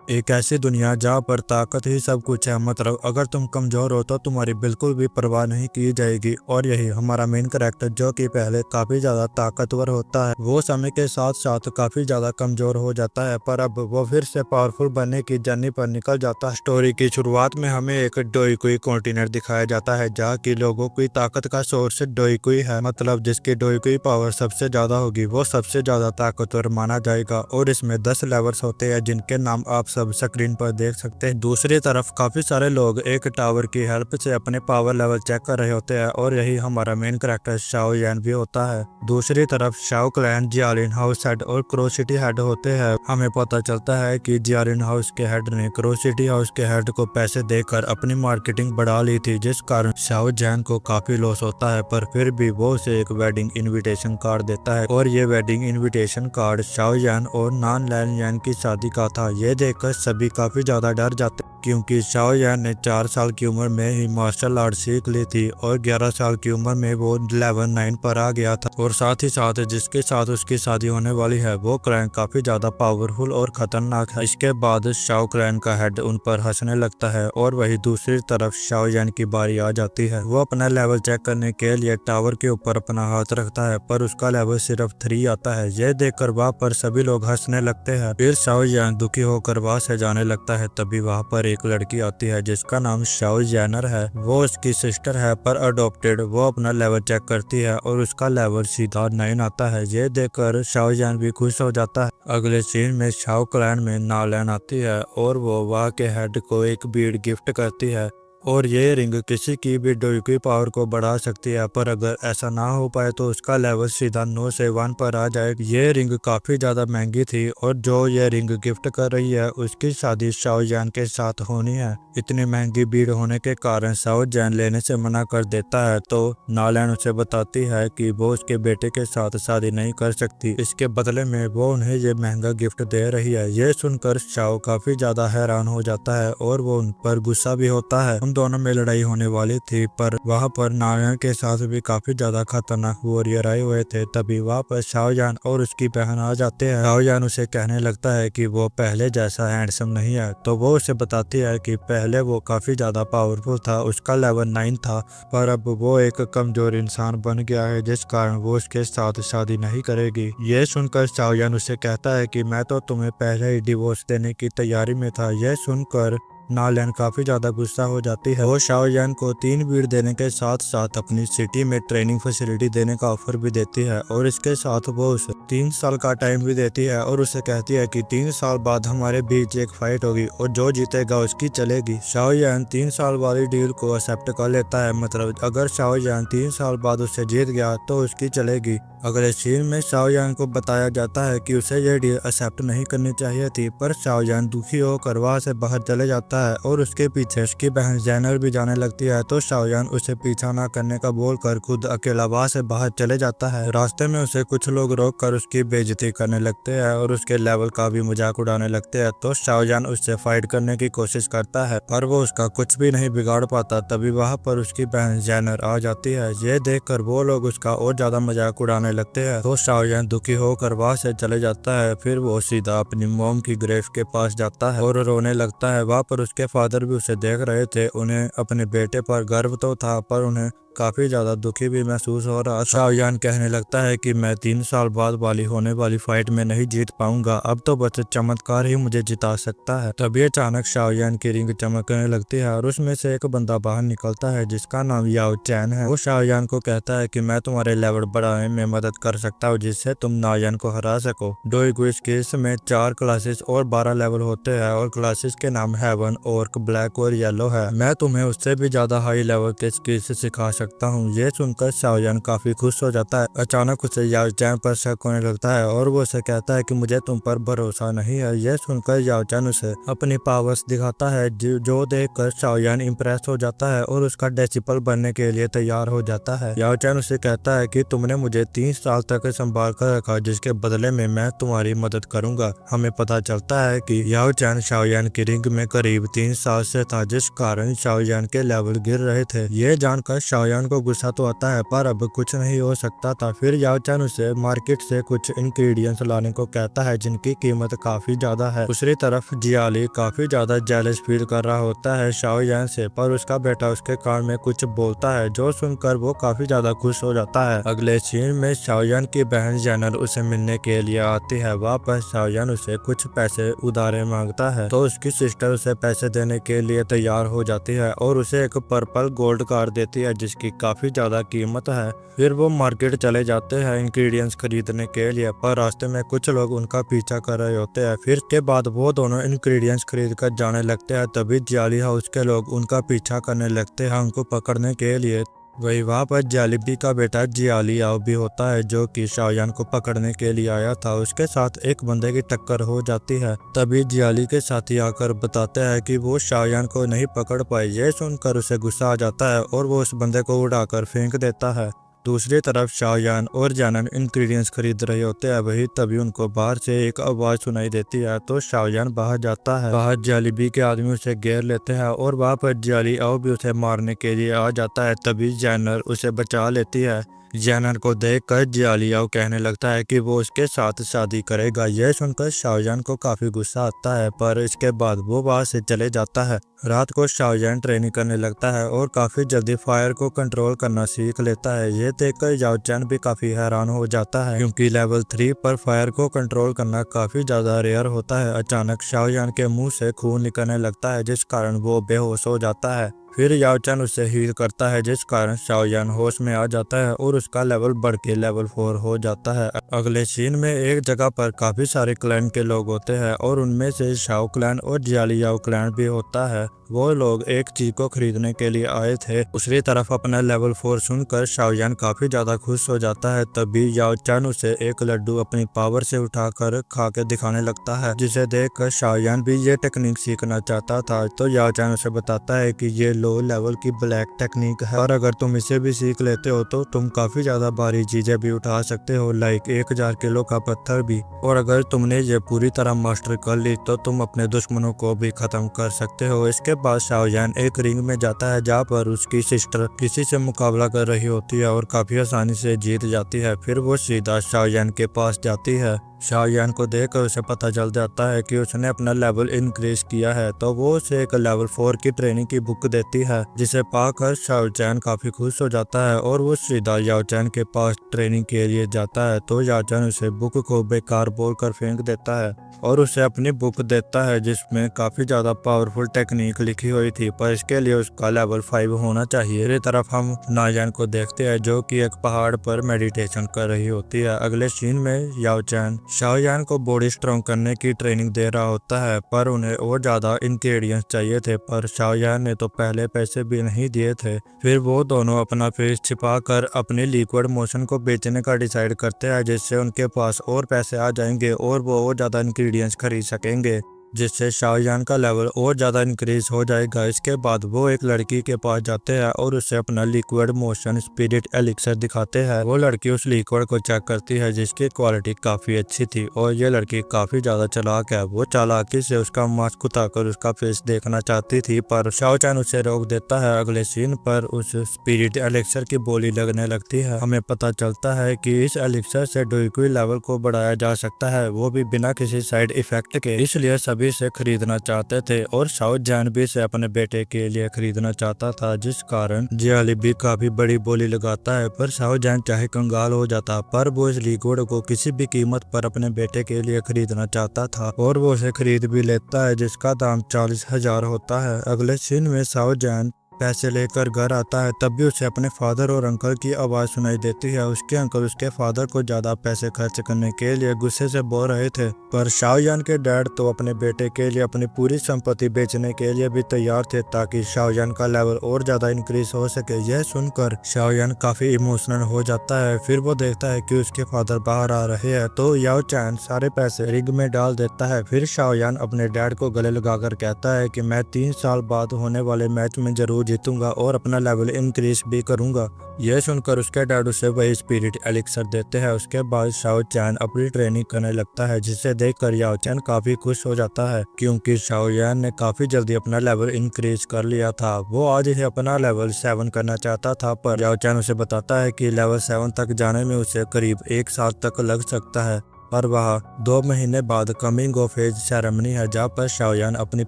एक ऐसी दुनिया जहाँ पर ताकत ही सब कुछ है, मतलब अगर तुम कमजोर हो तो तुम्हारी बिल्कुल भी परवाह नहीं की जाएगी। और यही हमारा मेन कैरेक्टर जो कि पहले काफी ज्यादा ताकतवर होता है, वो समय के साथ साथ काफी ज्यादा कमजोर हो जाता है, पर अब वो फिर से पावरफुल बनने की जर्नी पर निकल जाता है। स्टोरी की शुरुआत में हमें एक डोईकुई कॉन्टिनेंट दिखाया जाता है जहाँ की लोगों की ताकत का सोर्स डोईकुई है, मतलब जिसकी डोईकुई पावर सबसे ज्यादा होगी वो सबसे ज्यादा ताकतवर माना जाएगा। और इसमें 10 लेवल्स होते हैं जिनके नाम आप सब स्क्रीन पर देख सकते हैं। दूसरी तरफ काफी सारे लोग एक टावर की हेल्प से अपने पावर लेवल चेक कर रहे होते हैं, और यही हमारा मेन कैरेक्टर शाओ यान भी होता है। दूसरी तरफ शाओ क्लैन, जियालिन हाउस हेड और क्रो सिटी हेड होते हैं। हमें पता चलता है कि जियालिन हाउस के हेड ने क्रो सिटी हाउस के हेड को पैसे देकर अपनी मार्केटिंग बढ़ा ली थी, जिस कारण शाओ जैन को काफी लॉस होता है, पर फिर भी वो उसे एक वेडिंग इनविटेशन कार्ड देता है। और ये वेडिंग इनविटेशन कार्ड शाओ यान और नान लैन यान की शादी का था। ये देखकर सभी काफी ज्यादा डर जाते क्योंकि शाओ यान ने 4 साल की उम्र में ही मार्शल आर्ट सीख ली थी और 11 साल की उम्र में वो लेवल 9 पर आ गया था। और साथ ही साथ जिसके साथ उसकी शादी होने वाली है वो क्लैन काफी ज्यादा पावरफुल और खतरनाक है। इसके बाद शाओ क्लैन का हेड उन पर हंसने लगता है, और वही दूसरी तरफ शाओ यान की बारी आ जाती है। वो अपना लेवल चेक करने के लिए टावर के ऊपर अपना हाथ रखता है, पर उसका लेवल सिर्फ 3 आता है। यह देखकर वहाँ पर सभी लोग हंसने लगते हैं। फिर शाओ यान दुखी होकर वहाँ से जाने लगता है। तभी वहाँ पर एक लड़की आती है जिसका नाम शाओ जैनर है। वो उसकी सिस्टर है पर अडॉप्टेड। वो अपना लेवल चेक करती है और उसका लेवल सीधा 9 आता है। ये देखकर शाओ जैन भी खुश हो जाता है। अगले सीन में शाओ क्लैन में नालैन आती है और वो वहाँ के हेड को एक बीड गिफ्ट करती है, और ये रिंग किसी की भी डोईकुई पावर को बढ़ा सकती है, पर अगर ऐसा ना हो पाए तो उसका लेवल सीधा 9 से 1 पर आ जाए। ये रिंग काफी ज्यादा महंगी थी, और जो ये रिंग गिफ्ट कर रही है उसकी शादी शाओ जैन के साथ होनी है। इतनी महंगी भीड़ होने के कारण शाओ जैन लेने से मना कर देता है, तो नालैन उसे बताती है कि वो उसके बेटे के साथ शादी नहीं कर सकती। इसके बदले में वो उन्हें ये महंगा गिफ्ट दे रही है। ये सुनकर शाओ काफी ज्यादा हैरान हो जाता है और वो उन पर गुस्सा भी होता है। दोनों में लड़ाई होने वाली थी, पर वहाँ पर नारायण के साथ भी काफी ज्यादा खतरनाक वॉरियर आए हुए थे। तभी वहाँ पर शाओ जान और उसकी बहन आ जाते हैं। शाओ जान उसे कहने लगता है कि वो पहले जैसा हैंडसम नहीं है, तो वो उसे बताती है कि पहले वो काफी ज्यादा पावरफुल था, उसका लेवल 9 था, पर अब वो एक कमजोर इंसान बन गया है, जिस कारण वो उसके साथ शादी नहीं करेगी। ये सुनकर शाओ जान उसे कहता है कि मैं तो तुम्हें पहले ही डिवोर्स देने की तैयारी में था। यह सुनकर नालैन काफी ज्यादा गुस्सा हो जाती है। वो शाओ यान को 3 बीट देने के साथ साथ अपनी सिटी में ट्रेनिंग फैसिलिटी देने का ऑफर भी देती है, और इसके साथ वो उसे 3 साल का टाइम भी देती है, और उसे कहती है कि 3 साल बाद हमारे बीच एक फाइट होगी और जो जीतेगा उसकी चलेगी। शाओ यान 3 साल वाली डील को एक्सेप्ट कर लेता है, मतलब अगर शाओ यान 3 साल बाद उससे जीत गया तो उसकी चलेगी। अगले सीन में शाओ यान को बताया जाता है कि उसे यह डील एक्सेप्ट नहीं करनी चाहिए थी, पर शाओ यान दुखी होकर वहां से बाहर चले जाता है और उसके पीछे उसकी बहन जैनर भी जाने लगती है। तो शाओ यान उसे पीछा न करने का बोलकर खुद अकेला वहां से बाहर चले जाता है। रास्ते में उसे कुछ लोग रोक कर उसकी बेइज्जती करने लगते हैं और उसके लेवल का भी मजाक उड़ाने लगते हैं। तो शाओ यान उससे फाइट करने की कोशिश करता है, पर वो उसका कुछ भी नहीं बिगाड़ पाता। तभी वहां पर उसकी बहन जैनर आ जाती है। ये देखकर वो लोग उसका और ज्यादा मजाक उड़ाने लगते हैं, तो शाओ यान दुखी होकर वहां से चले जाता है। फिर वो सीधा अपनी मॉम की ग्रेव के पास जाता है और रोने लगता है। वहां पर उसके फादर भी उसे देख रहे थे। उन्हें अपने बेटे पर गर्व तो था, पर उन्हें काफी ज्यादा दुखी भी महसूस हो रहा था। शाओ यान कहने लगता है कि मैं 3 साल बाद वाली होने वाली फाइट में नहीं जीत पाऊंगा, अब तो बस चमत्कार ही मुझे जिता सकता है। तभी अचानक शाओ यान की रिंग चमकने लगती है और उसमें से एक बंदा बाहर निकलता है जिसका नाम याओ चैन है। वो शाओ यान को कहता है कि मैं तुम्हारे लेवल बढ़ाने में मदद कर सकता हूँ, जिससे तुम नायान को हरा सको। डोईकुई केस में 4 क्लासेस और 12 लेवल होते हैं, और क्लासेस के नाम हेवन, ऑर्क, ब्लैक और येलो है। मैं तुम्हें उससे भी ज्यादा हाई लेवल के स्किल्स सिखा सकता हूँ। ये सुनकर शाओ यान काफी खुश हो जाता है। अचानक उसे याओ चैन पर शक होने लगता है और वो उसे कहता है कि मुझे तुम पर भरोसा नहीं है। यह सुनकर याओ चैन उसे अपनी पावर्स दिखाता है, जो देखकर शाओ यान इम्प्रेस हो जाता है और उसका डिसिपल बनने के लिए तैयार हो जाता है। याओ चैन उसे कहता है कि तुमने मुझे 3 साल तक संभाल कर रखा, जिसके बदले में मैं तुम्हारी मदद करूंगा। हमें पता चलता है कि याओ चैन शाओ यान की रिंग में करीब 3 साल से था, जिस कारण शाओ यान के लेवल गिर रहे थे। ये जानकर शाओ शाओयान को गुस्सा तो आता है पर अब कुछ नहीं हो सकता था। फिर याओ चैन उसे मार्केट से कुछ इंग्रेडिएंट्स लाने को कहता है जिनकी कीमत काफी ज्यादा है। दूसरी तरफ जियाली काफी ज्यादा जेलस फील कर रहा होता है शाओयान से, पर उसका बेटा उसके कान में कुछ बोलता है जो सुनकर वो काफी ज्यादा खुश हो जाता है। अगले सीन में शाओयान की बहन जेनर उसे मिलने के लिए आती है। वहाँ पर शाओयान उसे कुछ पैसे उधारे मांगता है तो उसकी सिस्टर उसे पैसे देने के लिए तैयार हो जाती है और उसे एक पर्पल गोल्ड कार देती है जिसकी काफी ज्यादा कीमत है। फिर वो मार्केट चले जाते हैं इंग्रेडिएंट्स खरीदने के लिए, पर रास्ते में कुछ लोग उनका पीछा कर रहे होते हैं। फिर के बाद वो दोनों इंग्रेडिएंट्स खरीद कर जाने लगते हैं। तभी जियाली हाउस के लोग उनका पीछा करने लगते हैं उनको पकड़ने के लिए। वही वहाँ पर जियाली का बेटा जियाली आओ भी होता है जो कि शाओयान को पकड़ने के लिए आया था। उसके साथ एक बंदे की टक्कर हो जाती है। तभी जियाली के साथी आकर बताते हैं कि वो शाओयान को नहीं पकड़ पाए। ये सुनकर उसे गुस्सा आ जाता है और वो उस बंदे को उड़ाकर फेंक देता है। दूसरी तरफ शाओयान और जानन इंग्रेडिएंट्स खरीद रहे होते हैं। वही तभी उनको बाहर से एक आवाज सुनाई देती है तो शाओयान बाहर जाता है। बाहर जियाली के आदमी उसे घेर लेते हैं और वहाँ पर जियाली आओ भी उसे मारने के लिए आ जाता है। तभी जैनर उसे बचा लेती है। जैनर को देखकर जियाली आओ कहने लगता है कि वो उसके साथ शादी करेगा। यह सुनकर शाओयान को काफी गुस्सा आता है पर इसके बाद वो वहां से चले जाता है। रात को शाओयान ट्रेनिंग करने लगता है और काफी जल्दी फायर को कंट्रोल करना सीख लेता है। ये देखकर याओ चैन भी काफी हैरान हो जाता है क्योंकि लेवल 3 पर फायर को कंट्रोल करना काफी ज्यादा रेयर होता है। अचानक शाओयान के मुंह से खून निकलने लगता है जिस कारण वो बेहोश हो जाता है। फिर याओ चैन उसे हील करता है जिस कारण शाओयान होश में आ जाता है और उसका लेवल बढ़ के लेवल 4 हो जाता है। अगले सीन में एक जगह पर काफी सारे क्लैन के लोग होते हैं और उनमें से शाओ क्लैन और जियाली याओ क्लैन भी होता है। वो लोग एक चीज को खरीदने के लिए आए थे। दूसरी तरफ अपना लेवल 4 सुनकर शाओयान काफी ज्यादा खुश हो जाता है। तभी याओ चैन उसे एक लड्डू अपनी पावर से उठाकर खा के दिखाने लगता है जिसे देखकर शाओयान भी ये टेक्निक सीखना चाहता था। तो याओ चैन उसे बताता है कि ये लो लेवल की ब्लैक टेक्निक है और अगर तुम इसे भी सीख लेते हो तो तुम काफी ज्यादा भारी चीजें भी उठा सकते हो, लाइक 1000 किलो का पत्थर भी। और अगर तुमने ये पूरी तरह मास्टर कर ली तो तुम अपने दुश्मनों को भी खत्म कर सकते हो। इसके बाद शाओयान एक रिंग में जाता है जहाँ पर उसकी सिस्टर किसी से मुकाबला कर रही होती है और काफी आसानी से जीत जाती है। फिर वो सीधा शाओयान के पास जाती है। शाओयान को देखकर उसे पता चल जाता है कि उसने अपना लेवल इंक्रीज किया है तो वो उसे एक लेवल 4 की ट्रेनिंग की बुक देती है जिसे पाकर शाओयान काफी खुश हो जाता है और वो सीधा याओ चैन के पास ट्रेनिंग के लिए जाता है। तो याओ चैन उसे बुक को बेकार बोलकर फेंक देता है और उसे अपनी बुक देता है जिसमें काफी ज्यादा पावरफुल टेक्निक लिखी हुई थी, पर इसके लिए उसका लेवल 5 होना चाहिए। दूसरी तरफ हम नायान को देखते हैं जो कि एक पहाड़ पर मेडिटेशन कर रही होती है। अगले सीन में याओ चैन शाओयान को बॉडी स्ट्रॉन्ग करने की ट्रेनिंग दे रहा होता है पर उन्हें और ज्यादा इंग्रेडिएंट्स चाहिए थे, पर शाओयान ने तो पहले पैसे भी नहीं दिए थे। फिर वो दोनों अपना फेस छिपा कर अपने लिक्विड मोशन को बेचने का डिसाइड करते हैं जिससे उनके पास और पैसे आ जाएंगे और वो और ज्यादा इंग्रेडिएंट्स खरीद सकेंगे जिससे शाओयान का लेवल और ज्यादा इंक्रीज हो जाएगा। इसके बाद वो एक लड़की के पास जाते हैं और उसे अपना लिक्विड मोशन स्पिरिट एलिक्सर दिखाते हैं। वो लड़की उस लिक्विड को चेक करती है जिसकी क्वालिटी काफी अच्छी थी और ये लड़की काफी ज्यादा चालाक है। वो चालाकी से उसका मास्क उतारकर उसका फेस देखना चाहती थी पर शाओयान उसे रोक देता है। अगले सीन पर उस स्पिरिट एलिक्सर की बोली लगने लगती है। हमें पता चलता है कि इस एलिक्सर से डुइक्यू लेवल को बढ़ाया जा सकता है, वो भी बिना किसी साइड इफेक्ट के। इसलिए सभी से खरीदना चाहते थे और शाओयान भी से अपने बेटे के लिए खरीदना चाहता था जिस कारण जियाली भी काफी बड़ी बोली लगाता है। पर शाओयान चाहे कंगाल हो जाता पर वो इस लिक्विड को किसी भी कीमत पर अपने बेटे के लिए खरीदना चाहता था और वो उसे खरीद भी लेता है जिसका दाम 40,000 होता है। अगले सीन में शाओयान पैसे लेकर घर आता है तभी उसे अपने फादर और अंकल की आवाज सुनाई देती है। उसके अंकल उसके फादर को ज्यादा पैसे खर्च करने के लिए गुस्से से बोल रहे थे, पर शाओयान के डैड तो अपने बेटे के लिए अपनी पूरी संपत्ति बेचने के लिए भी तैयार थे ताकि शाओयान का लेवल और ज्यादा इंक्रीज हो सके। यह सुनकर शाओयान काफी इमोशनल हो जाता है। फिर वो देखता है कि उसके फादर बाहर आ रहे हैं तो याओ चैन सारे पैसे रिग में डाल देता है। फिर शाओयान अपने डैड को गले लगाकर कहता है कि मैं 3 साल बाद होने वाले मैच में जरूर को जीतूंगा और अपना लेवल इंक्रीज भी करूंगा। यह सुनकर उसके डैड उसे वही स्पिरिट एलिक्सर देते हैं। उसके बाद शाओ चैन अपनी ट्रेनिंग करने लगता है, जिसे देखकर याओ चैन काफी खुश हो जाता है क्योंकि शाओ यान ने काफी जल्दी अपना लेवल इंक्रीज कर लिया था। वो आज ही अपना लेवल 7 करना चाहता था, पर याओ चैन उसे बताता है कि लेवल 7 तक जाने में उसे करीब 1 साल तक लग सकता है। पर वह 2 महीने बाद कमिंग ऑफ एज सेरेमनी है, जहाँ पर शाओयान अपनी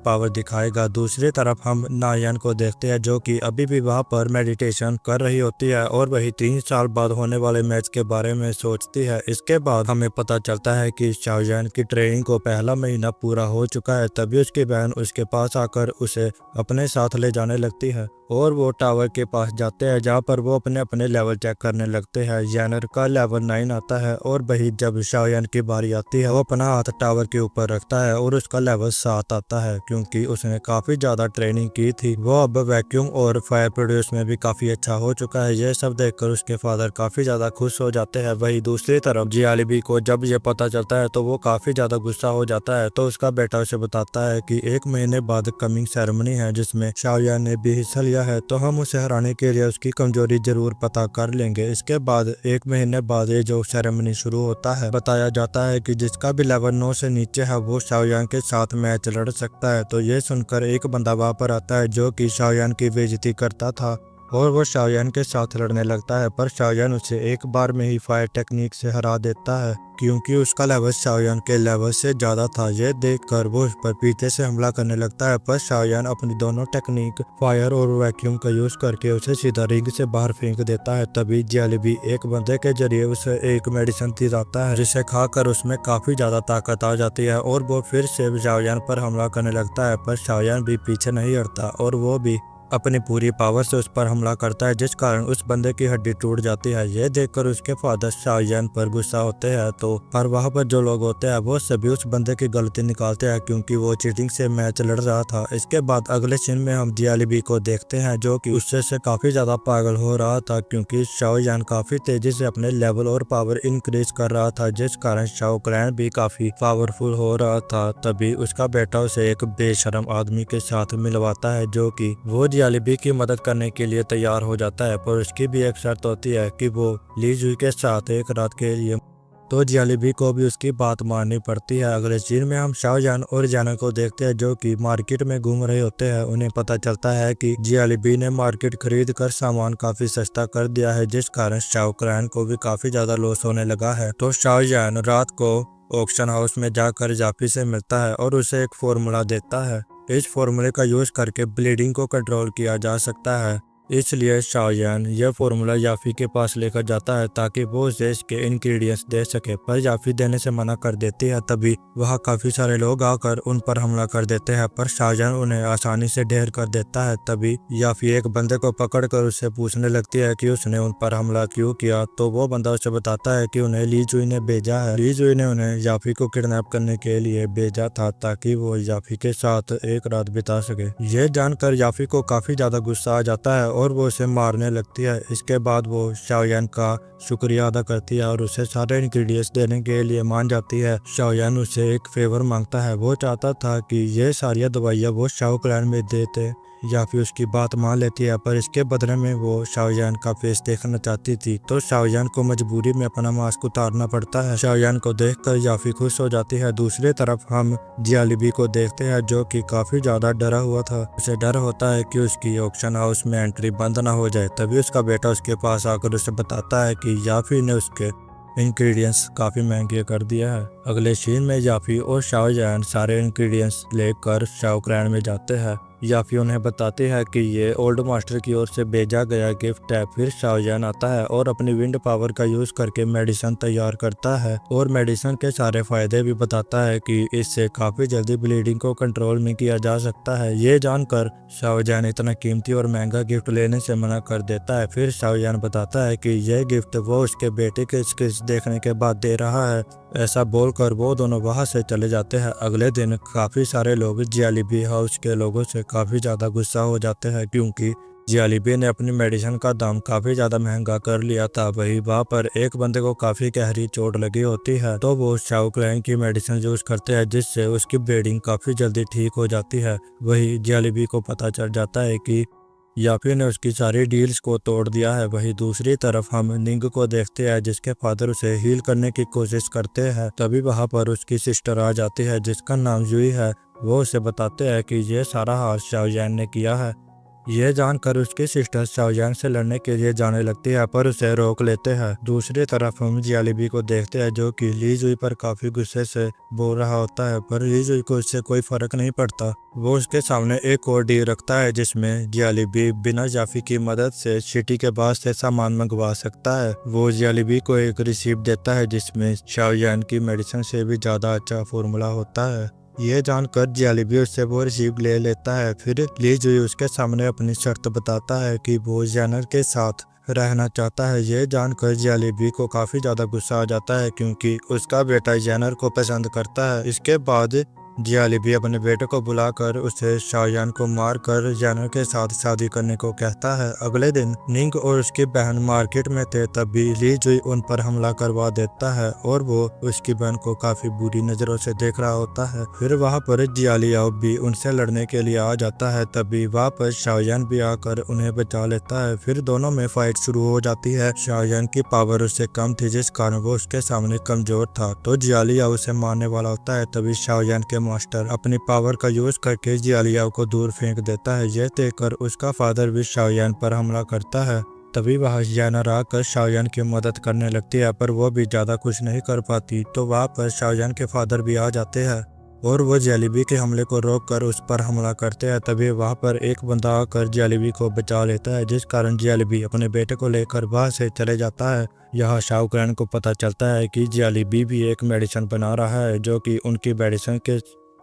पावर दिखाएगा। दूसरी तरफ हम नायान को देखते हैं, जो कि अभी भी वहाँ पर मेडिटेशन कर रही होती है और वही 3 साल बाद होने वाले मैच के बारे में सोचती है। इसके बाद हमें पता चलता है कि शाओयान की ट्रेनिंग को पहला महीना पूरा हो चुका है। तभी उसकी बहन उसके पास आकर उसे अपने साथ ले जाने लगती है और वो टावर के पास जाते हैं, जहाँ पर वो अपने अपने लेवल चेक करने लगते हैं। यानर का लेवल 9 आता है और वही जब शाओयान की बारी आती है, वो अपना हाथ टावर के ऊपर रखता है और उसका लेवल 7 आता है क्योंकि उसने काफी ज्यादा ट्रेनिंग की थी। वो अब वैक्यूम और फायर प्रोड्यूस में भी काफी अच्छा हो चुका है। यह सब देखकर उसके फादर काफी ज्यादा खुश हो जाते हैं। वही दूसरी तरफ जियालिबी को जब ये पता चलता है तो वो काफी ज्यादा गुस्सा हो जाता है। तो उसका बेटा उसे बताता है कि 1 महीने बाद कमिंग सेरेमनी है, जिसमें शाओयान ने भी हिस्सा लिया है, तो हम उसे हराने के लिए उसकी कमजोरी जरूर पता कर लेंगे। इसके बाद 1 महीने बाद ये जो सेरेमनी शुरू होता है, बताया जाता है कि जिसका भी लेवल 9 से नीचे है वो शाओयान के साथ मैच लड़ सकता है। तो ये सुनकर एक बंदा वहां पर आता है जो कि शाओयान की बेइज्जती करता था और वो शाओयान के साथ लड़ने लगता है, पर शाओयान उसे एक बार में ही फायर टेक्निक से हरा देता है क्योंकि उसका लेवल शाओयान के लेवल से ज्यादा था। ये देखकर वो उस पर पीछे से हमला करने लगता है, पर शाओयान अपनी दोनों टेक्निक फायर और वैक्यूम का यूज करके उसे सीधा रिंग से बाहर फेंक देता है। तभी जियालिबी एक बंदे के जरिए उसे एक मेडिसिन दिलाता है, जिसे खाकर उसमें काफी ज्यादा ताकत आ जाती है और वो फिर से शाओयान पर हमला करने लगता है। पर शाओयान भी पीछे नहीं हटता और वो भी अपनी पूरी पावर से उस पर हमला करता है, जिस कारण उस बंदे की हड्डी टूट जाती है। यह देखकर उसके फादर शाओयान पर गुस्सा होते हैं, तो पर वहाँ पर जो लोग होते हैं वो सभी उस बंदे की गलती निकालते हैं क्योंकि वो चीटिंग से मैच लड़ रहा था। इसके बाद अगले सीन में हम जियालिबी को देखते हैं, जो कि उससे से काफी ज्यादा पागल हो रहा था क्योंकि शाओयान काफी तेजी से अपने लेवल और पावर इंक्रीज कर रहा था, जिस कारण शाओ क्लैन भी काफी पावरफुल हो रहा था। तभी उसका बेटा उसे एक बेशरम आदमी के साथ मिलवाता है, जो कि वो जियालिबी की मदद करने के लिए तैयार हो जाता है, पर उसकी भी एक शर्त होती है कि वो ली जुई के साथ एक रात के लिए। तो जियालिबी को भी उसकी बात माननी पड़ती है। अगले सीन में हम शाओयान और जाना को देखते हैं, जो कि मार्केट में घूम रहे होते हैं। उन्हें पता चलता है कि जियालिबी ने मार्केट खरीद कर सामान काफी सस्ता कर दिया है, जिस कारण शाओ क्लैन को भी काफी ज्यादा लॉस होने लगा है। तो शाओयान रात को ऑक्शन हाउस में जाकर जाफी से मिलता है और उसे एक फॉर्मूला देता है। इस फॉर्मूले का यूज करके ब्लीडिंग को कंट्रोल किया जा सकता है, इसलिए शाओयान यह फॉर्मूला याफी के पास लेकर जाता है ताकि वो उसे इसके इंग्रेडिएंट्स दे सके, पर याफी देने से मना कर देती है। तभी वहाँ काफी सारे लोग आकर उन पर हमला कर देते हैं, पर शाओयान उन्हें आसानी से ढेर कर देता है। तभी याफी एक बंदे को पकड़कर उससे पूछने लगती है कि उसने उन पर हमला क्यों किया। तो वो बंदा उसे बताता है कि उन्हें ली जुई ने भेजा है। ली जुई ने उन्हें याफी को किडनैप करने के लिए भेजा था ताकि वो याफी के साथ एक रात बिता सके। ये जानकर याफी को काफी ज्यादा गुस्सा आ जाता है और वो उसे मारने लगती है। इसके बाद वो शाओयान का शुक्रिया अदा करती है और उसे सारे इंग्रेडिएंट्स देने के लिए मान जाती है। शाओयान उसे एक फेवर मांगता है, वो चाहता था कि ये सारी दवाइयाँ वो शाओ क्लैन में देते या फिर उसकी बात मान लेती है, पर इसके बदले में वो शाओयान का फेस देखना चाहती थी। तो शाओयान को मजबूरी में अपना मास्क उतारना पड़ता है। शाओयान को देखकर याफी खुश हो जाती है। दूसरी तरफ हम जियालिबी को देखते हैं, जो कि काफी ज्यादा डरा हुआ था। उसे डर होता है कि उसकी ऑक्शन हाउस में एंट्री बंद ना हो जाए। तभी उसका बेटा उसके पास आकर उसे बताता है कि याफी ने उसके इंग्रेडिएंट्स काफी महंगे कर दिया है। अगले सीन में याफी और शाओयान सारे इंग्रेडिएंट्स लेकर शाओ क्लैन में जाते हैं। याफी उन्हें बताती है कि ये ओल्ड मास्टर की ओर से भेजा गया गिफ्ट है। फिर शाओयान आता है और अपनी विंड पावर का यूज करके मेडिसिन तैयार करता है और मेडिसिन के सारे फायदे भी बताता है कि इससे काफी जल्दी ब्लीडिंग को कंट्रोल में किया जा सकता है। ये जानकर शाओयान इतना कीमती और महंगा गिफ्ट लेने से मना कर देता है। फिर शाओयान बताता है कि यह गिफ्ट वो उसके बेटे के स्किल्स देखने के बाद दे रहा है। ऐसा बोलकर वो दोनों वहां से चले जाते हैं। अगले दिन काफी सारे लोग जियालिबी हाउस के लोगों से काफी ज्यादा गुस्सा हो जाते हैं क्योंकि जियालिबी ने अपनी मेडिसिन का दाम काफी ज्यादा महंगा कर लिया था। वही वहाँ पर एक बंदे को काफी गहरी चोट लगी होती है, तो वो शाओ क्लैन की मेडिसिन यूज करते हैं, जिससे उसकी ब्लीडिंग काफी जल्दी ठीक हो जाती है। वही जियालिबी को पता चल जाता है कि याफी ने उसकी सारी डील्स को तोड़ दिया है। वहीं दूसरी तरफ हम निंग को देखते हैं जिसके फादर उसे हील करने की कोशिश करते हैं। तभी वहां पर उसकी सिस्टर आ जाती है जिसका नाम जुई है। वो उसे बताते हैं कि ये सारा हाथ शाओयान ने किया है। ये जानकर उसकी सिस्टर शाओयान से लड़ने के लिए जाने लगती है पर उसे रोक लेते हैं। दूसरी तरफ हम जियालीबी को देखते हैं जो कि ली जुई पर काफी गुस्से से बोल रहा होता है पर ली जुई को इससे कोई फर्क नहीं पड़ता। वो उसके सामने एक और डील रखता है जिसमें जियालीबी बिना जाफी की मदद से सिटी के बाहर से सामान मंगवा सकता है। वो जियालीबी को एक रिसीप्ट देता है जिसमें शाओयान की मेडिसिन से भी ज्यादा अच्छा फॉर्मूला होता है। ये जानकर जियालीबी उससे वो रिसीव ले लेता है। फिर ली जुई उसके सामने अपनी शर्त बताता है कि वो जैनर के साथ रहना चाहता है। ये जानकर जियालीबी को काफी ज्यादा गुस्सा आ जाता है क्योंकि उसका बेटा जैनर को पसंद करता है। इसके बाद जियालीबी अपने बेटे को बुलाकर उसे शाओयान को मारकर जैनर के साथ शादी करने को कहता है। अगले दिन निंग और उसकी बहन मार्केट में थे तभी ली जुई उन पर हमला करवा देता है और वो उसकी बहन को काफी बुरी नजरों से देख रहा होता है। फिर वहां पर जियालियाओ भी उनसे लड़ने के लिए आ जाता है। तभी वहां पर शाओयान भी आकर उन्हें बचा लेता है। फिर दोनों में फाइट शुरू हो जाती है। शाओयान की पावर उससे कम थी जिस कारण वो उसके सामने कमजोर था तो जियालियाओ उसे मारने वाला होता है। तभी शाओयान के मास्टर अपनी पावर का यूज करके जियालियाओ को दूर फेंक देता है। यह देखकर उसका फादर भी शाओयान पर हमला करता है। तभी वह जैनर आकर शाओयान की मदद करने लगती है पर वो भी ज्यादा कुछ नहीं कर पाती। तो वहाँ पर शाओयान के फादर भी आ जाते हैं और वो जियालीबी के हमले को रोककर उस पर हमला करते हैं। तभी वहाँ पर एक बंदा आकर जियालीबी को बचा लेता है जिस कारण जियालीबी अपने बेटे को लेकर वहाँ से चले जाता है। यहाँ शाओ कैन को पता चलता है कि जियालीबी भी एक मेडिसिन बना रहा है जो कि उनकी मेडिसिन के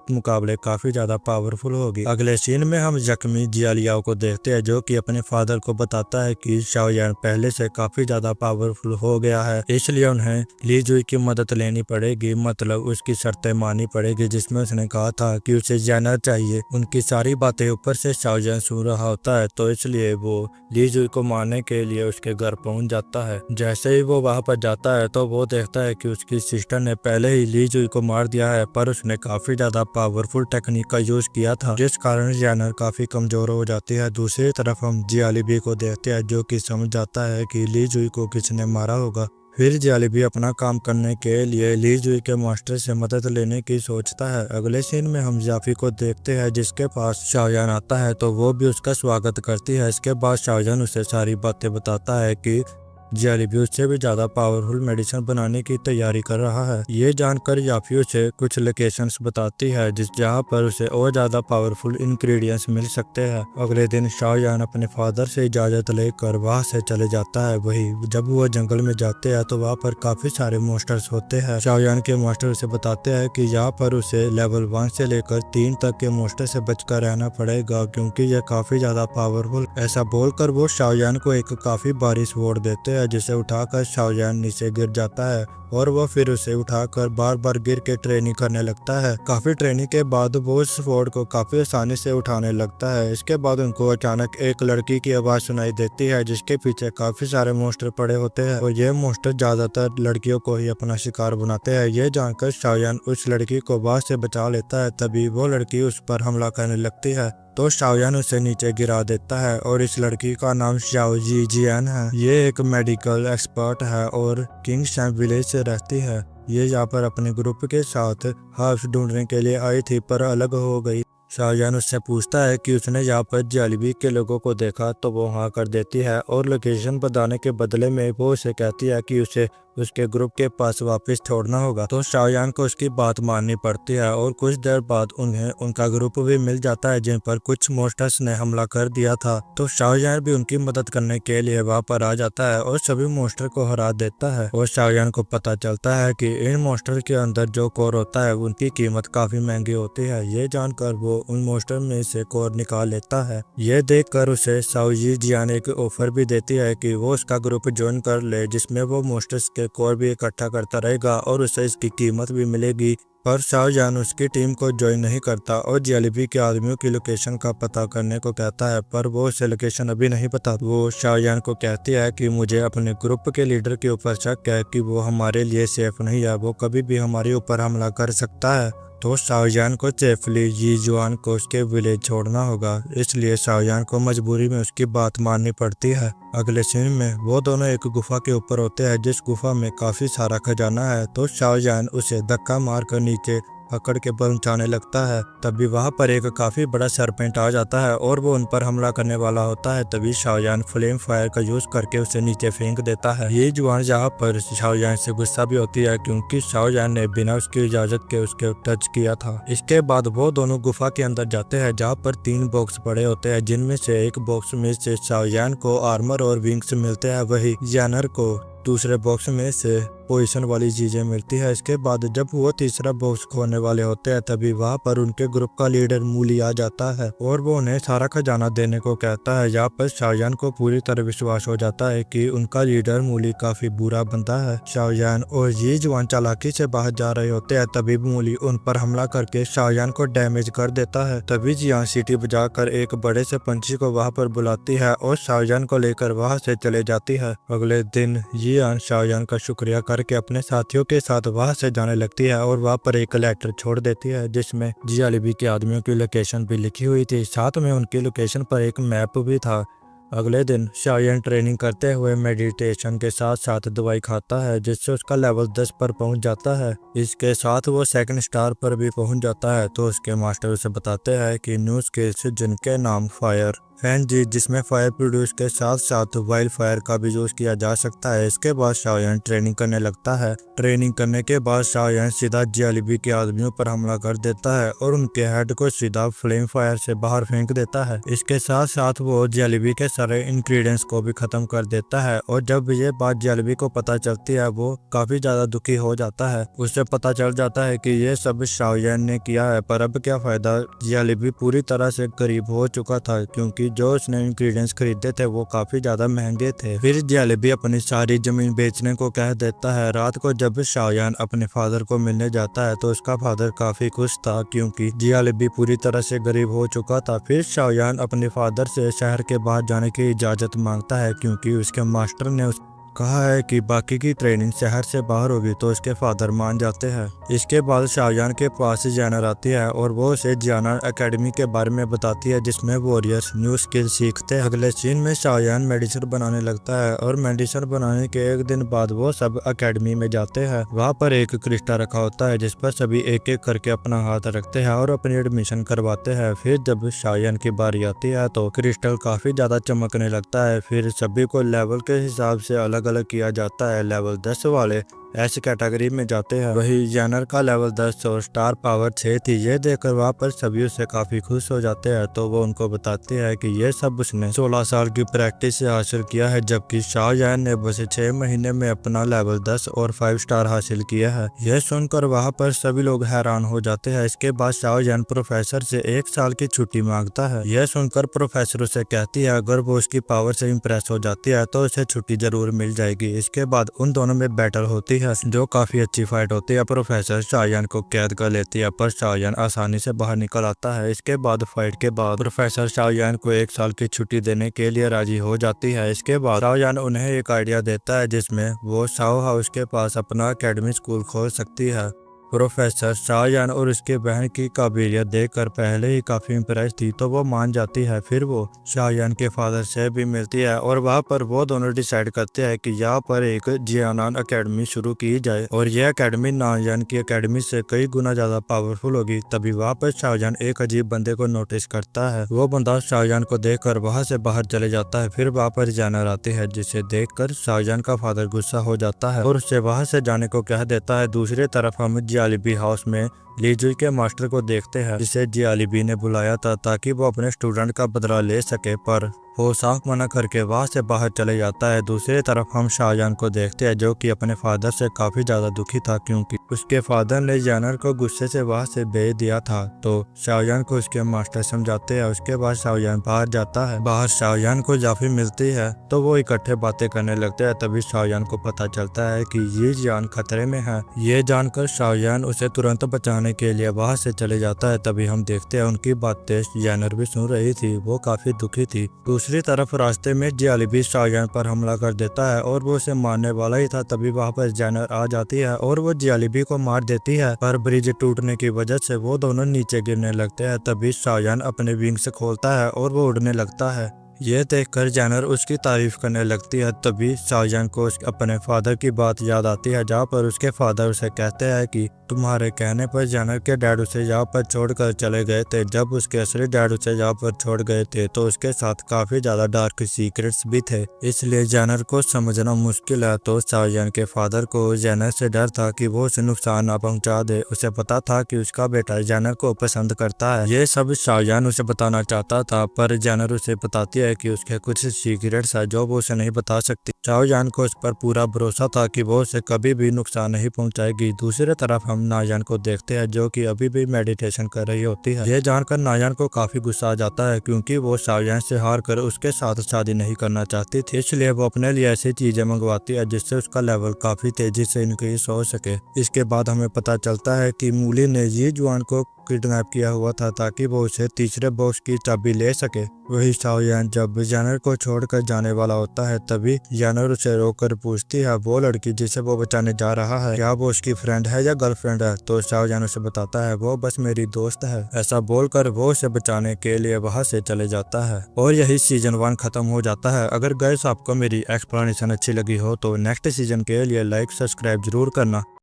मुकाबले काफी ज्यादा पावरफुल होगी। अगले सीन में हम जख्मी जियालियाओ को देखते हैं जो कि अपने फादर को बताता है कि शाओयान पहले से काफी ज्यादा पावरफुल हो गया है इसलिए उन्हें ली जुई की मदद लेनी पड़ेगी, मतलब उसकी शर्तें माननी पड़ेगी जिसमें उसने कहा था कि उसे जैनर चाहिए। उनकी सारी बातें ऊपर से शाओयान सुन रहा होता है तो इसलिए वो ली जुई को मारने के लिए उसके घर पहुंच जाता है। जैसे ही वो वहां पर जाता है तो वो देखता है कि उसकी सिस्टर ने पहले ही ली जुई को मार दिया है पर उसने काफी ज्यादा पावरफुल टेक्निक का यूज किया था जिस कारण जैनर काफी कमजोर हो जाती है। दूसरी तरफ हम जियालीबी को देखते हैं जो कि समझ जाता है कि ली जुई को किसने मारा होगा। फिर जियालीबी अपना काम करने के लिए ली जुई के मास्टर से मदद लेने की सोचता है। अगले सीन में हम जाफी को देखते हैं जिसके पास शाओयान आता है तो वो भी उसका स्वागत करती है। इसके बाद शाओयान उसे सारी बातें बताता है कि जियालीबी उससे भी ज्यादा पावरफुल मेडिसिन बनाने की तैयारी कर रहा है। ये जानकर याफी उसे कुछ लोकेशंस बताती है जिस जहाँ पर उसे और ज्यादा पावरफुल इंग्रेडिएंट्स मिल सकते हैं। अगले दिन शाओयान अपने फादर से इजाजत लेकर वहाँ से चले जाता है। वही जब वो जंगल में जाते हैं तो वहाँ पर काफी सारे मॉन्स्टर्स होते हैं। शाओयान के मास्टर उसे बताते हैं कि यहाँ पर उसे लेवल 1 से लेकर 3 तक के मॉन्स्टर से बचकर रहना पड़ेगा क्योंकि यह काफी ज्यादा पावरफुल। ऐसा बोलकर वो शाओयान को एक काफी भारी स्वॉर्ड देते हैं जिसे उठाकर शाओयान नीचे गिर जाता है और वो फिर उसे उठाकर बार बार गिर के ट्रेनिंग करने लगता है। काफी ट्रेनिंग के बाद वो उस स्वॉर्ड को काफी आसानी से उठाने लगता है। इसके बाद उनको अचानक एक लड़की की आवाज सुनाई देती है जिसके पीछे काफी सारे मॉन्स्टर पड़े होते हैं और ये मॉन्स्टर ज्यादातर लड़कियों को ही अपना शिकार बनाते हैं। ये जानकर शाओयान उस लड़की को वहां से बचा लेता है। तभी वो लड़की उस पर हमला करने लगती है तो शाओयान उसे नीचे गिरा देता है और इस लड़की का नाम शाओ जी जियान है। ये एक मेडिकल एक्सपर्ट है और किंग शैम विलेज से रहती है। ये यहाँ पर अपने ग्रुप के साथ हर्ब्स ढूंढने के लिए आई थी पर अलग हो गई। शाओयान उससे पूछता है कि उसने यहाँ पर जियालीबी के लोगों को देखा तो वो हाँ कर देती है और लोकेशन बताने के बदले में वो उसे कहती है कि उसे उसके ग्रुप के पास वापस छोड़ना होगा। तो शाओयान को उसकी बात माननी पड़ती है और कुछ देर बाद उन्हें उनका ग्रुप भी मिल जाता है जिन पर कुछ मॉन्स्टर्स ने हमला कर दिया था। तो शाओयान भी उनकी मदद करने के लिए वहां पर आ जाता है और सभी मॉन्स्टर को हरा देता है। और शाओयान को पता चलता है कि इन मॉन्स्टर के अंदर जो कोर होता है उनकी कीमत काफी महंगी होती है। ये जानकर वो उन मॉन्स्टर में से कोर निकाल लेता है। ये देखकर उसे शाओ जी जियान एक ऑफर भी देती है कि वो उसका ग्रुप ज्वाइन कर ले जिसमें वो मॉन्स्टर्स कोर भी इकट्ठा करता रहेगा और उसे इसकी कीमत भी मिलेगी। पर शाहजहान उसकी टीम को ज्वाइन नहीं करता और जेलीबी के आदमियों की लोकेशन का पता करने को कहता है, पर वो उसे लोकेशन अभी नहीं पता। वो शाहजहान को कहती है कि मुझे अपने ग्रुप के लीडर के ऊपर शक है कि वो हमारे लिए सेफ नहीं है, वो कभी भी हमारे ऊपर हमला कर सकता है। तो शाहजहान को सेफली यी जुआन को उसके विलेज छोड़ना होगा, इसलिए शाहजहान को मजबूरी में उसकी बात माननी पड़ती है। अगले सीन में वो दोनों एक गुफा के ऊपर होते हैं, जिस गुफा में काफी सारा खजाना है। तो शाहजहान उसे धक्का मारकर नीचे पकड़ के पहुंचाने लगता है। तभी वहां पर एक काफी बड़ा सरपेंट आ जाता है और वो उन पर हमला करने वाला होता है। तभी शाहजहान फ्लेम फायर का यूज करके उसे नीचे फेंक देता है। ये जुआन यहाँ पर शाहजहान से गुस्सा भी होती है, क्योंकि शाहजहान ने बिना उसकी इजाजत के उसके टच किया था। इसके बाद वो दोनों गुफा के अंदर जाते हैं, जहाँ पर 3 बॉक्स पड़े होते हैं, जिनमें से एक बॉक्स में से शाहजहान को आर्मर और विंग्स मिलते हैं, वही जानर को दूसरे बॉक्स में से पोजीशन वाली चीजें मिलती है। इसके बाद जब वो तीसरा बॉक्स खोलने वाले होते हैं, तभी वहाँ पर उनके ग्रुप का लीडर मूली आ जाता है और वो उन्हें सारा खजाना देने को कहता है। यहाँ पर शाहजहान को पूरी तरह विश्वास हो जाता है कि उनका लीडर मूली काफी बुरा बंदा है। शाहजहान और ये जवान चालाकी से बाहर जा रहे होते हैं, तभी मूली उन पर हमला करके शाहजहान को डैमेज कर देता है। तभी जियान सीटी बजाकर एक बड़े से पंछी को वहाँ पर बुलाती है और शाहजहान को लेकर वहाँ से चले जाती है। अगले दिन जियान शाहजहान का शुक्रिया करके अपने साथियों के साथ वहां से जाने लगती है और वहां पर एक लेटर छोड़ देती है, जिसमें जेलीबी के आदमियों की लोकेशन भी लिखी हुई थी। साथ में उनकी लोकेशन पर एक मैप भी था। अगले दिन शाहजहान ट्रेनिंग करते हुए मेडिटेशन के साथ साथ दवाई खाता है, जिससे उसका लेवल 10 पर पहुंच जाता है। इसके साथ वो 2nd स्टार पर भी पहुंच जाता है। तो उसके मास्टर उसे बताते हैं कि न्यू स्किल्स, जिनके नाम फायर फैन जी, जिसमें फायर प्रोड्यूस के साथ साथ वाइल्ड फायर का भी यूज किया जा सकता है। इसके बाद शाहजहान ट्रेनिंग करने लगता है। ट्रेनिंग करने के बाद शाहजहान सीधा जेलीबी के आदमियों पर हमला कर देता है और उनके हेड को सीधा फ्लेम फायर से बाहर फेंक देता है। इसके साथ साथ वो जेलीबी के सारे इंग्रेडिएंट्स को भी खत्म कर देता है और जब ये बात जेलीबी को पता चलती है, वो काफी ज्यादा दुखी हो जाता है। उसे पता चल जाता है कि ये सब शाहजहान ने किया है, पर अब क्या फायदा। जेलीबी पूरी तरह से गरीब हो चुका था, क्योंकि जो उसने इंग्रेडिएंट्स खरीदे थे वो काफी ज्यादा महंगे थे। फिर जेलीबी अपनी सारी जमीन बेचने को कह देता है। रात को जब शाहजहान अपने फादर को मिलने जाता है, तो उसका फादर काफी खुश था, क्योंकि जेलीबी पूरी तरह से गरीब हो चुका था। फिर शाहजहान अपने फादर से शहर के बाहर जाने की इजाजत मांगता है, क्योंकि उसके मास्टर ने कहा है कि बाकी की ट्रेनिंग शहर से बाहर होगी। तो उसके फादर मान जाते हैं। इसके बाद शाहजहान के पास जानर आती है और वो उसे जानर एकेडमी के बारे में बताती है, जिसमें वॉरियर्स न्यू स्किल सीखते हैं। अगले सीन में शाहजहान मेडिसिन बनाने लगता है और मेडिसिन बनाने के एक दिन बाद वो सब एकेडमी में जाते हैं। वहाँ पर एक क्रिस्टल रखा होता है, जिस पर सभी एक एक करके अपना हाथ रखते हैं और अपनी एडमिशन करवाते हैं। फिर जब शाहजहान की बारी आती है, तो क्रिस्टल काफी ज्यादा चमकने लगता है। फिर सभी को लेवल के हिसाब से अलग अलग किया जाता है। लेवल 10 वाले एस कैटेगरी में जाते हैं, वही जानर का लेवल 10 और स्टार पावर 6 थी। ये देखकर वहाँ पर सभी उससे काफी खुश हो जाते हैं। तो वो उनको बताते हैं कि ये सब उसने 16 साल की प्रैक्टिस से हासिल किया है, जबकि शाहजहान ने बस 6 महीने में अपना लेवल 10 और 5 स्टार हासिल किया है। यह सुनकर वहाँ पर सभी लोग हैरान हो जाते हैं। इसके बाद शाहजहान प्रोफेसर से 1 साल की छुट्टी मांगता है। यह सुनकर प्रोफेसर उसे कहती है अगर वो उसकी पावर से इम्प्रेस हो जाती है तो उसे छुट्टी जरूर मिल जाएगी। इसके बाद उन दोनों में बैटल होती है, जो काफी अच्छी फाइट होती है। प्रोफेसर शाहजहान को कैद कर लेती है, पर शाहजहान आसानी से बाहर निकल आता है। इसके बाद फाइट के बाद प्रोफेसर शाहजहान को 1 साल की छुट्टी देने के लिए राजी हो जाती है। इसके बाद शाहजहान उन्हें एक आइडिया देता है, जिसमें वो शाओ हाउस के पास अपना एकेडमी स्कूल खोल सकती है। प्रोफेसर शाहजहान और उसके बहन की काबिलियत देखकर पहले ही काफी इम्प्रेस थी, तो वो मान जाती है। फिर वो शाहजहान के फादर से भी मिलती है और वहाँ पर वो दोनों डिसाइड करते हैं कि यहाँ पर एक जियानान एकेडमी शुरू की जाए और यह एकेडमी नानजान की एकेडमी से कई गुना ज्यादा पावरफुल होगी। तभी वहाँ पर शाहजहान एक अजीब बंदे को नोटिस करता है। वो बंदा शाहजहान को देखकर वहाँ से बाहर चले जाता है। फिर वहाँ पर जानर आती है, जिसे देखकर शाहजहान का फादर गुस्सा हो जाता है और उससे वहाँ से जाने को कह देता है। दूसरी तरफ हम जेलीबी हाउस में लीजुई के मास्टर को देखते हैं जिसे जियालीबी ने बुलाया था ताकि वो अपने स्टूडेंट का बदला ले सके, पर वो साफ मना करके वहां से बाहर चले जाता है। दूसरी तरफ हम शाहजहां को देखते हैं जो कि अपने फादर से काफी ज्यादा दुखी था क्योंकि उसके फादर ने जानर को गुस्से से वहां से भेज दिया था। तो शाहजहां को उसके मास्टर समझाते हैं। उसके बाद शाहजहां बाहर जाता है। बाहर शाहजहां को जाफी मिलती है तो वो इकट्ठे बातें करने लगते हैं। तभी शाहजहां को पता चलता है कि ये जान खतरे में है। ये जानकर शाहजहां उसे तुरंत बचाने के लिए वहां से चले जाता है। तभी हम देखते हैं उनकी बातें जानर भी सुन रही थी, वो काफी दुखी थी। दूसरी तरफ रास्ते में जियालीबी शाहजहां पर हमला कर देता है और वो उसे मारने वाला ही था। तभी वहां पर जानर आ जाती है और वो जियालीबी को मार देती है, पर ब्रिज टूटने की वजह से वो दोनों नीचे गिरने लगते हैं। तभी शाहजहां अपने विंग्स खोलता है और वो उड़ने लगता है। ये देखकर जानर उसकी तारीफ करने लगती है। तभी शाहजहां को अपने फादर की बात याद आती है, जहाँ पर उसके फादर उसे कहते हैं कि तुम्हारे कहने पर जानर के डैड उसे यहाँ पर छोड़कर चले गए थे। जब उसके असली डैड उसे यहाँ पर छोड़ गए थे तो उसके साथ काफी ज्यादा डार्क सीक्रेट्स भी थे, इसलिए जानर को समझना मुश्किल है। तो शाहजहां के फादर को जानर से डर था कि वो उसे नुकसान ना पहुंचा दे। उसे पता था कि उसका बेटा जानर को पसंद करता है। ये सब शाहजहां उसे बताना चाहता था, पर जानर उसे बताती है कि उसके कुछ सीक्रेट्स है जो वो उसे नहीं बता सकती। शाहजहां को उस पर पूरा भरोसा था कि वो उसे कभी भी नुकसान नहीं पहुंचाएगी। दूसरी तरफ हम नाजान को देखते हैं जो कि अभी भी मेडिटेशन कर रही होती है। ये जानकर नाजान को काफी गुस्सा आ जाता है क्योंकि वो शाहजहां से हार कर उसके साथ शादी नहीं करना चाहती थी, इसलिए वो अपने लिए ऐसी चीजें मंगवाती है जिससे उसका लेवल काफी तेजी से इंक्रीज हो सके। इसके बाद हमें पता चलता है कि मूली ने ये जुआन को किडनैप किया हुआ था ताकि वो उसे तीसरे बॉक्स की चाबी ले सके। वही शाहजहां जब जानर को छोड़कर जाने वाला होता है तभी जानर उसे रोककर पूछती है वो लड़की जिसे वो बचाने जा रहा है क्या वो उसकी फ्रेंड है या गर्लफ्रेंड है। तो शाहजहां उसे बताता है वो बस मेरी दोस्त है। ऐसा बोलकर वो उसे बचाने के लिए वहां से चले जाता है और यही सीजन 1 खत्म हो जाता है। अगर गाइस आपको मेरी एक्सप्लेनेशन अच्छी लगी हो तो नेक्स्ट सीजन के लिए लाइक सब्सक्राइब जरूर करना।